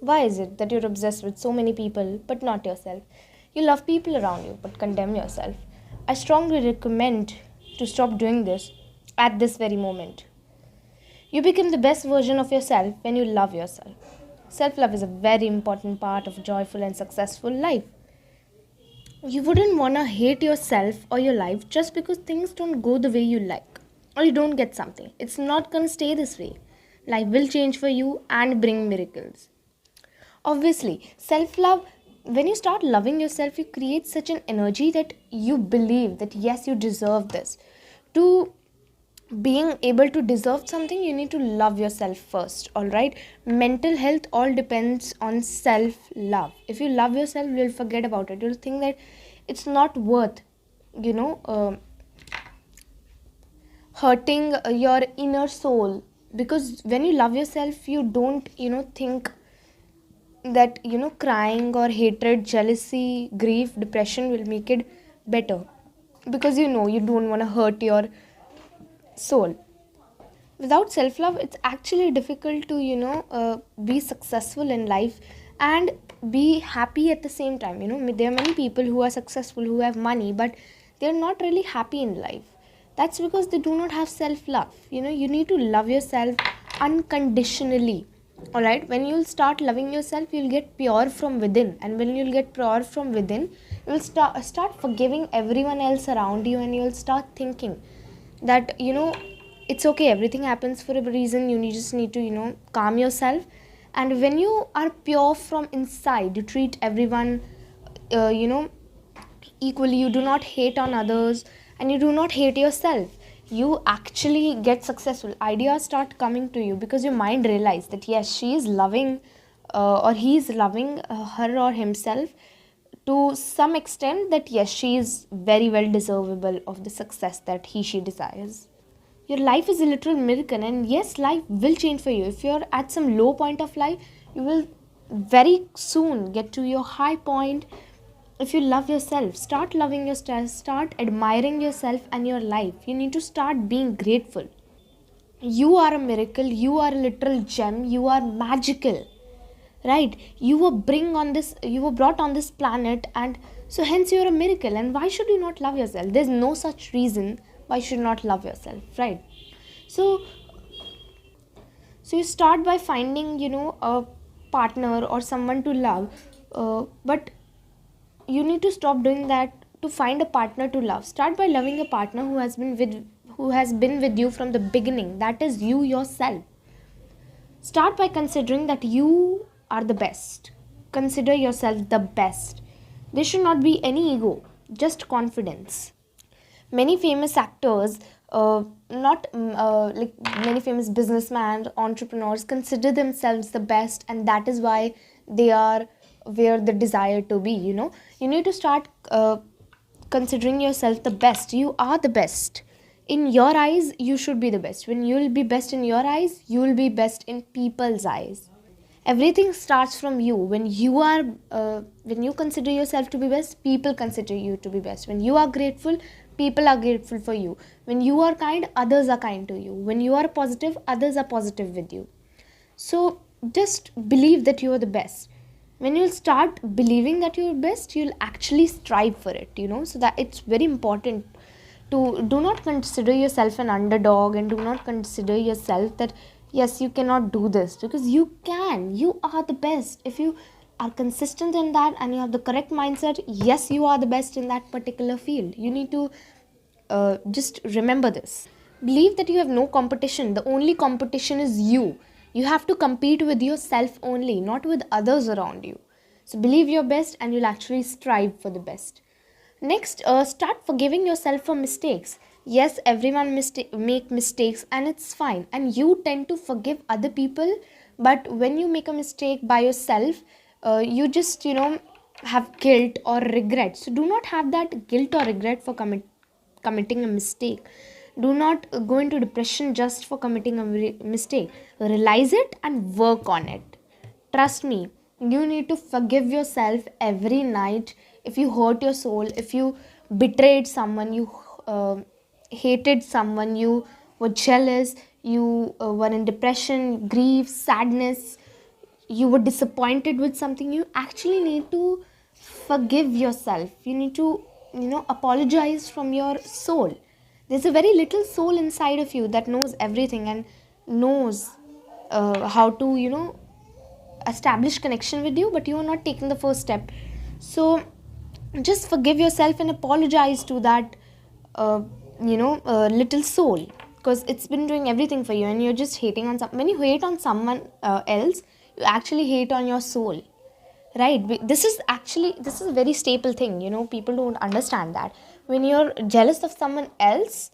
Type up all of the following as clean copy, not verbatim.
Why is it that you're obsessed with so many people but not yourself? You love people around you but condemn yourself. I strongly recommend to stop doing this at this very moment. You become the best version of yourself when you love yourself. Self love is a very important part of a joyful and successful life. You wouldn't want to hate yourself or your life just because things don't go the way you like or you don't get something. It's not going to stay this way. Life will change for you and bring miracles. Obviously, self love, when you start loving yourself, you create such an energy that you believe that yes, you deserve this. To being able to deserve something, you need to love yourself first. All right, mental health all depends on self love. If you love yourself, you'll forget about it. You'll think that it's not worth, you know, hurting your inner soul, because when you love yourself, you don't, think that crying or hatred, jealousy, grief, depression will make it better, because you don't want to hurt your soul. Without self love, it's actually difficult to be successful in life and be happy at the same time. There are many people who are successful, who have money, but they're not really happy in life. That's because they do not have self love. You need to love yourself unconditionally. All right, when you'll start loving yourself, you'll get pure from within, and when you'll get pure from within, you'll start forgiving everyone else around you, and you'll start thinking that it's okay, everything happens for a reason. Just need to calm yourself. And when you are pure from inside, you treat everyone equally. You do not hate on others, and you do not hate yourself. You actually get successful. Ideas start coming to you because your mind realizes that yes, she is loving or he is loving her or himself to some extent, that yes, she is very well deservable of the success that she desires. Your life is a literal miracle, and yes, life will change for you. If you're at some low point of life, you will very soon get to your high point. If you love yourself, start loving yourself, start admiring yourself and your life. You need to start being grateful. You are a miracle, you are a literal gem, you are magical, right? You were brought on this planet, and so hence you're a miracle. And why should you not love yourself? There's no such reason why you should not love yourself, right? So so you start by finding a partner or someone to love, but you need to stop doing that to find a partner to love. Start by loving a partner who has been with you from the beginning. That is you yourself. Start by considering that you are the best. Consider yourself the best. There should not be any ego, just confidence. Many famous actors, not like many famous businessmen, entrepreneurs, consider themselves the best, and that is why they are where they desire to be. You need to start considering yourself the best. You are the best. In your eyes, you should be the best. When you'll be best in your eyes, you will be best in people's eyes. Everything starts from you. When you consider yourself to be best, people consider you to be best. When you are grateful, people are grateful for you. When you are kind, others are kind to you. When you are positive, others are positive with you. So just believe that you are the best. When you'll start believing that you're best, you'll actually strive for it. So that it's very important to do not consider yourself an underdog, and do not consider yourself that yes, you cannot do this, because you are the best. If you are consistent in that and you have the correct mindset, yes, you are the best in that particular field. You need to just remember this. Believe that you have no competition. The only competition is you. You have to compete with yourself only, not with others around you. So believe your best, and you'll actually strive for the best. Next, start forgiving yourself for mistakes. Yes, everyone make mistakes, and it's fine. And you tend to forgive other people, but when you make a mistake by yourself, you just have guilt or regret. So do not have that guilt or regret for committing a mistake. Do not go into depression just for committing a mistake. Realize it and work on it. Trust me, you need to forgive yourself every night. If you hurt your soul, if you betrayed someone, you hated someone, you were jealous, you were in depression, grief, sadness, you were disappointed with something, you actually need to forgive yourself. You need to, apologize from your soul. There's a very little soul inside of you that knows everything and knows how to, establish connection with you, but you are not taking the first step. So just forgive yourself and apologize to that little soul, because it's been doing everything for you, and you're just hating on when you hate on someone else, you actually hate on your soul, right? This is a very staple thing, people don't understand that. When you're jealous of someone else,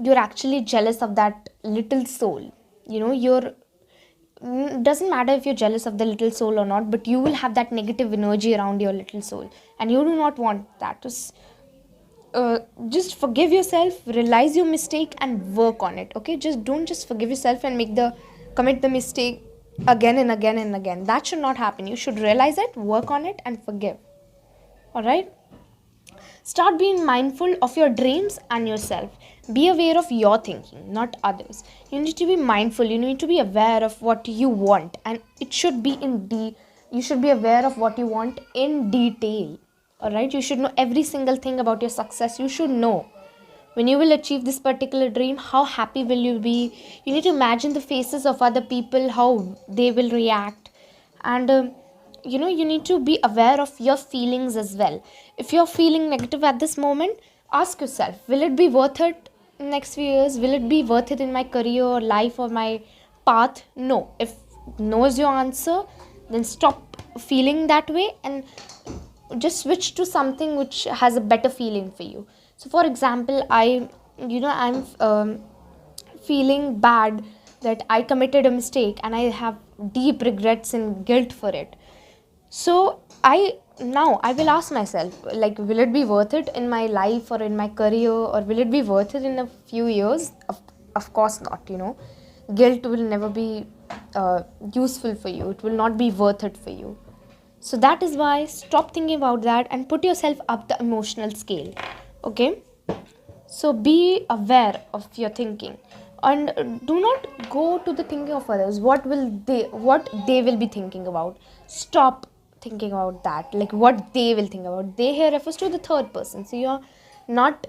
you're actually jealous of that little soul. You're doesn't matter if you're jealous of the little soul or not, but you will have that negative energy around your little soul, and you do not want that. Just forgive yourself, realize your mistake, and work on it. Okay, just don't just forgive yourself and commit the mistake again and again and again. That should not happen. You should realize it, work on it, and forgive. All right. Start being mindful of your dreams and yourself. Be aware of your thinking, not others. You need to be mindful. You need to be aware of what you want, and it should be you should be aware of what you want in detail. All right. You should know every single thing about your success. You should know when you will achieve this particular dream, how happy will you be. You need to imagine the faces of other people, how they will react, and you need to be aware of your feelings as well. If you're feeling negative at this moment, ask yourself, will it be worth it in next few years? Will it be worth it in my career or life or my path? No. If no is your answer, then stop feeling that way and just switch to something which has a better feeling for you. So for example, I'm feeling bad that I committed a mistake, and I have deep regrets and guilt for it. So I will ask myself, like, will it be worth it in my life or in my career, or will it be worth it in a few years? Of course not. Guilt will never be useful for you. It will not be worth it for you. So that is why stop thinking about that and put yourself up the emotional scale. Okay. So be aware of your thinking, and do not go to the thinking of others. What they will be thinking about? Stop thinking about that. Like, what they will think about. They here refers to the third person. So you're not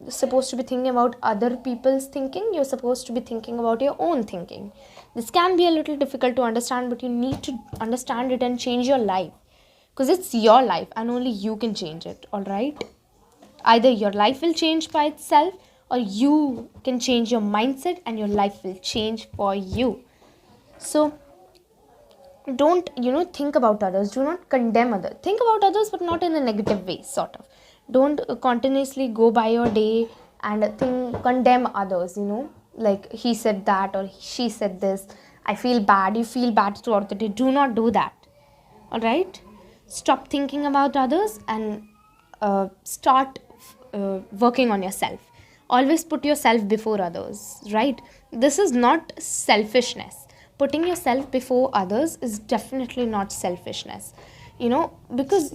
supposed to be thinking about other people's thinking. You're supposed to be thinking about your own thinking. This can be a little difficult to understand, but you need to understand it and change your life, because it's your life and only you can change it. All right. Either your life will change by itself, or you can change your mindset and your life will change for you. So don't think about others. Do not condemn others. Think about others, but not in a negative way, sort of. Don't continuously go by your day and condemn others, like he said that or she said this, I feel bad. You feel bad throughout the day. Do not do that. All right. Stop thinking about others and start working on yourself. Always put yourself before others, right? This is not selfishness. Putting yourself before others is definitely not selfishness, because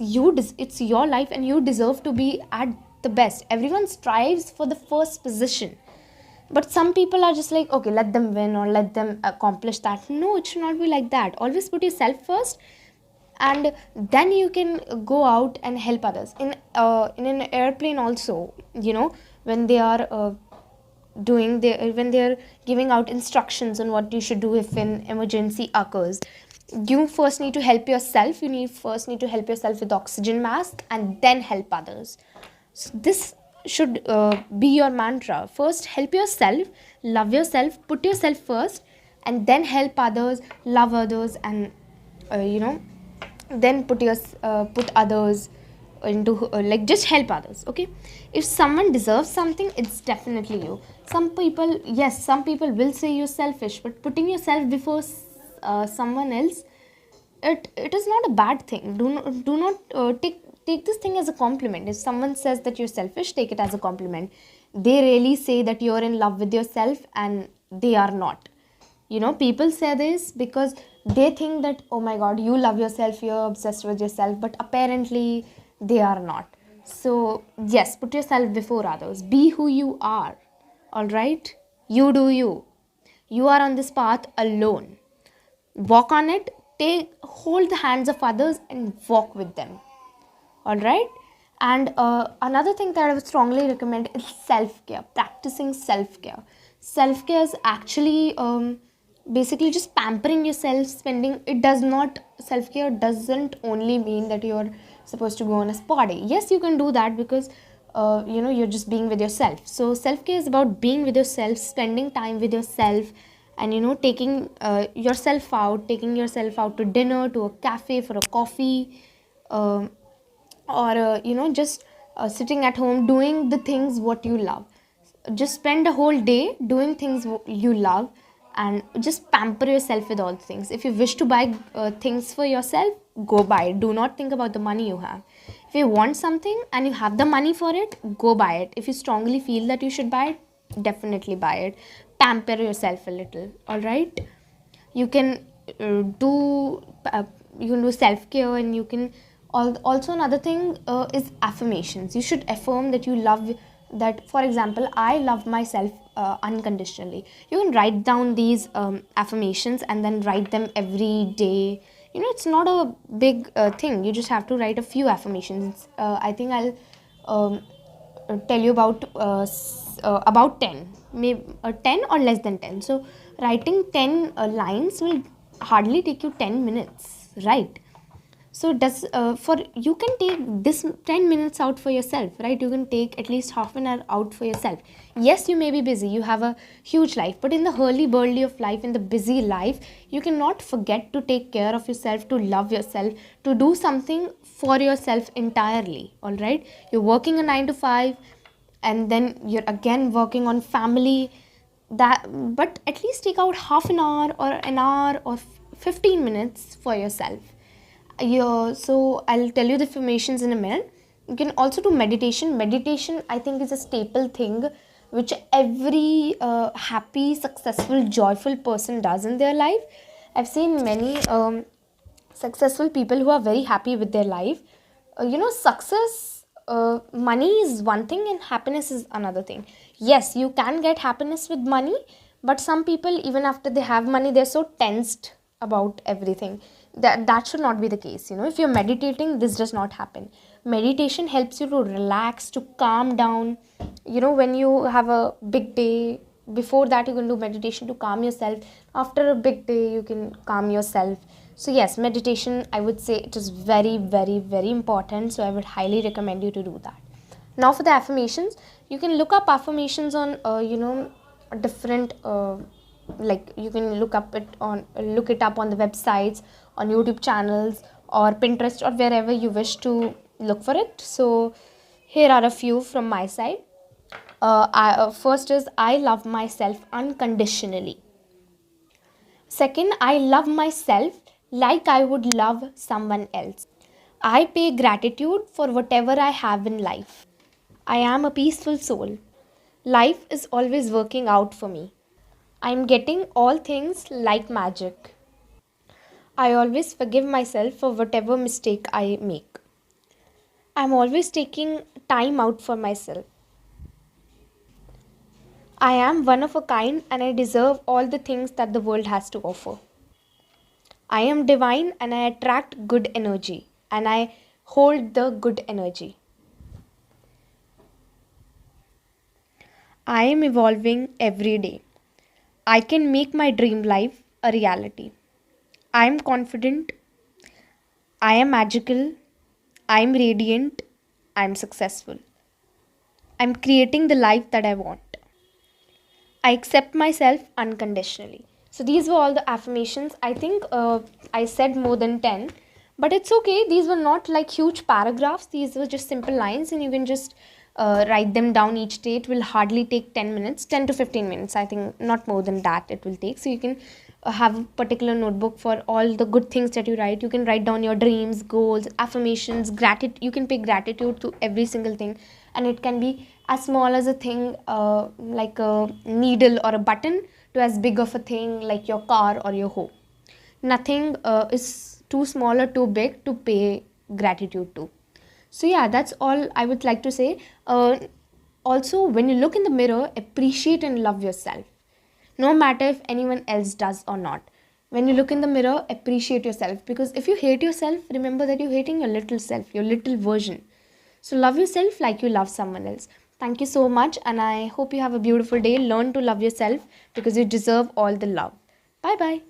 it's your life and you deserve to be at the best. Everyone strives for the first position, but some people are just like, okay, let them win or let them accomplish that. No, it should not be like that. Always put yourself first, and then you can go out and help others. In an airplane also, when they are when they're giving out instructions on what you should do if an emergency occurs, you first need to help yourself. First need to help yourself with oxygen mask and then help others. So this should be your mantra. First help yourself, love yourself, put yourself first, and then help others, love others, and then put others into just help others. Okay. If someone deserves something, it's definitely you. Some people will say you're selfish, but putting yourself before someone else, it is not a bad thing. Do not take this thing as a compliment. If someone says that you're selfish, take it as a compliment. They really say that you're in love with yourself, and they are not. People say this because they think that, oh my god, you love yourself, you're obsessed with yourself, but apparently they are not. So yes, put yourself before others. Be who you are. All right. You do you. You are on this path alone. walk on it. Hold the hands of others and walk with them. All right. And another thing that I would strongly recommend is self-care, practicing self-care is actually basically just pampering yourself, spending it does not self-care doesn't only mean that you're supposed to go on a spa day. Yes, you can do that, because you're just being with yourself. So self-care is about being with yourself, spending time with yourself, and taking taking yourself out to dinner, to a cafe for a coffee, um or just sitting at home doing the things what you love. Just spend a whole day doing things you love, and just pamper yourself with all things. If you wish to buy things for yourself, go buy it. Do not think about the money you have. If you want something and you have the money for it, go buy it. If you strongly feel that you should buy it, definitely buy it. Pamper yourself a little. All right. You can do you can do self care, and you can also another thing is affirmations. You should affirm that you love, that for example, I love myself unconditionally. You can write down these affirmations and then write them every day. It's not a big thing. You just have to write a few affirmations. I think I'll tell you about 10, maybe 10 or less than 10. So writing 10 lines will hardly take you 10 minutes, right? So does for you can take this 10 minutes out for yourself, right? You can take at least half an hour out for yourself. Yes, you may be busy, you have a huge life, but in the hurly burly of life, in the busy life, you cannot forget to take care of yourself, to love yourself, to do something for yourself entirely. All right, you're working a 9 to 5, and then you're again working on family, that but at least take out half an hour or 15 minutes for yourself. Yeah, so I'll tell you the formations in a minute. You can also do meditation. Meditation, I think, is a staple thing which every happy, successful, joyful person does in their life. I've seen many successful people who are very happy with their life. Success, money is one thing and happiness is another thing. Yes, you can get happiness with money, but some people, even after they have money, they're so tensed about everything. That should not be the case. If you're meditating, this does not happen. Meditation helps you to relax, to calm down. When you have a big day, before that you can do meditation to calm yourself. After a big day, you can calm yourself. So yes, meditation, I would say it is very, very, very important. So I would highly recommend you to do that. Now for the affirmations, you can look up affirmations on different like you can look it up on the websites, on YouTube channels, or Pinterest, or wherever you wish to look for it. So here are a few from my side. First is, I love myself unconditionally. Second, I love myself like I would love someone else. I pay gratitude for whatever I have in life. I am a peaceful soul. Life is always working out for me. I am getting all things like magic. I always forgive myself for whatever mistake I make. I am always taking time out for myself. I am one of a kind and I deserve all the things that the world has to offer. I am divine and I attract good energy and I hold the good energy. I am evolving every day. I can make my dream life a reality. I am confident. I am magical. I am radiant. I am successful. I am creating the life that I want. I accept myself unconditionally. So these were all the affirmations. I think I said more than 10, but it's okay. These were not like huge paragraphs. These were just simple lines, and you can just write them down each day. It will hardly take 10 minutes, 10 to 15 minutes. I think not more than that it will take. So you can have a particular notebook for all the good things that you write. You can write down your dreams, goals, affirmations, gratitude. You can pay gratitude to every single thing, and it can be as small as a thing like a needle or a button, to as big of a thing like your car or your home. Nothing is too small or too big to pay gratitude to. So yeah, that's all I would like to say. Also, when you look in the mirror, appreciate and love yourself, no matter if anyone else does or not. When you look in the mirror, appreciate yourself, because if you hate yourself, remember that you're hating your little self, your little version. So love yourself like you love someone else. Thank you so much, and I hope you have a beautiful day. Learn to love yourself because you deserve all the love. Bye bye.